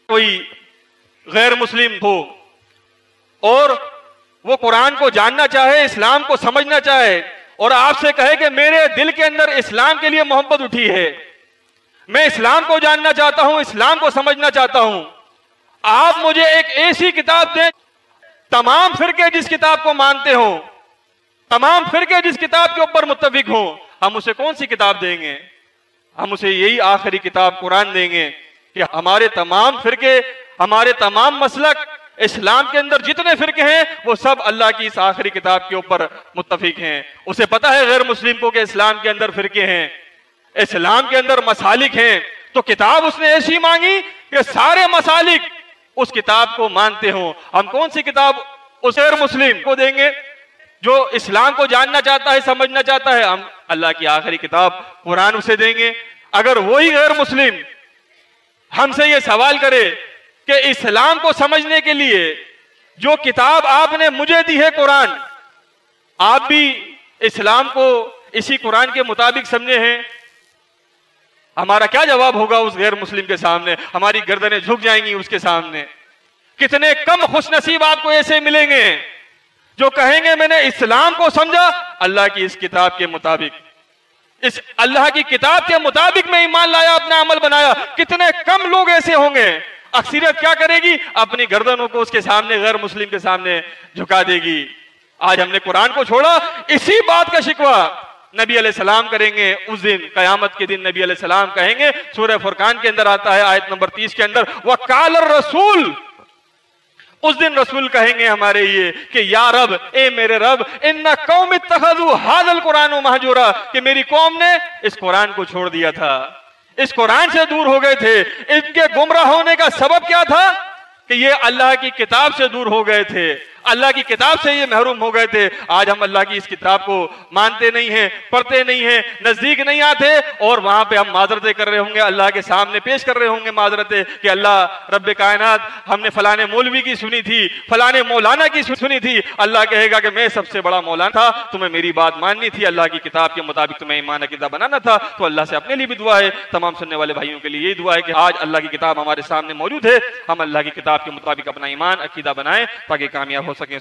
कोई गैर मुस्लिम हो और वो कुरान को जानना चाहे, इस्लाम को समझना चाहे और आपसे कहे कि मेरे दिल के अंदर इस्लाम के लिए मोहब्बत उठी है, मैं इस्लाम को जानना चाहता हूं, इस्लाम को समझना चाहता हूं, आप मुझे एक ऐसी किताब दें, तमाम फिरके जिस किताब को मानते हो, तमाम फिरके जिस किताब के ऊपर मुत्तफिक हो, हम उसे कौन सी किताब देंगे? हम उसे यही आखिरी किताब कुरान देंगे कि हमारे तमाम फिरके, हमारे तमाम मसलक, इस्लाम के अंदर जितने फिरके हैं वो सब अल्लाह की इस आखिरी किताब के ऊपर मुत्तफिक हैं। उसे पता है गैर मुस्लिम को कि इस्लाम के अंदर फिरके हैं, इस्लाम के अंदर मसालिक हैं, तो किताब उसने ऐसी मांगी कि सारे मसालिक उस किताब को मानते हो। हम कौन सी किताब उस गैर मुस्लिम को देंगे जो इस्लाम को जानना चाहता है, समझना चाहता है? हम अल्लाह की आखिरी किताब कुरान उसे देंगे। अगर वही गैर मुस्लिम हमसे ये सवाल करे कि इस्लाम को समझने के लिए जो किताब आपने मुझे दी है कुरान, आप भी इस्लाम को इसी कुरान के मुताबिक समझे हैं, हमारा क्या जवाब होगा उस गैर मुस्लिम के सामने? हमारी गर्दनें झुक जाएंगी उसके सामने। कितने कम खुशनसीब आपको ऐसे मिलेंगे जो कहेंगे मैंने इस्लाम को समझा अल्लाह की इस किताब के मुताबिक, इस अल्लाह की किताब के मुताबिक मैं ईमान लाया, अपना अमल बनाया। कितने कम लोग ऐसे होंगे? अक्सरियत क्या करेगी? अपनी गर्दनों को उसके सामने, गैर मुस्लिम के सामने झुका देगी। आज हमने कुरान को छोड़ा, इसी बात का शिकवा नबी अलैहिस्सलाम करेंगे। उस दिन कयामत के दिन नबी अलैहिस्सलाम कहेंगे, सूरह फुरकान के अंदर आता है आयत नंबर 30 के अंदर, वकाल रसूल, उस दिन रसूल कहेंगे हमारे ये कि या रब, ए मेरे रब, इन्ना कौम इत्तखज़ू हाज़ल कुरान महजूरा, कि मेरी कौम ने इस कुरान को छोड़ दिया था, इस कुरान से दूर हो गए थे। इनके गुमराह होने का सबब क्या था? कि ये अल्लाह की किताब से दूर हो गए थे, अल्लाह की किताब से ये महरूम हो गए थे। आज हम अल्लाह की इस किताब को मानते नहीं हैं, पढ़ते नहीं हैं, नजदीक नहीं आते और वहां पे हम माजरतें कर रहे होंगे, अल्लाह के सामने पेश कर रहे होंगे माजरतें कि अल्लाह रब्बे कायनात, हमने फलाने मौलवी की सुनी थी, फलाने मौलाना की सुनी थी। अल्लाह कहेगा कि मैं सबसे बड़ा मौलाना था, तुम्हें मेरी बात माननी थी, अल्लाह की किताब के मुताबिक तुम्हें ईमान अकीदा बनाना था। तो अल्लाह से अपने लिए भी दुआ है, तमाम सुनने वाले भाइयों के लिए यही दुआ है कि आज अल्लाह की किताब हमारे सामने मौजूद है, हम अल्लाह की किताब के मुताबिक अपना ईमान अकीदा बनाएं ताकि कामयाब हो सके।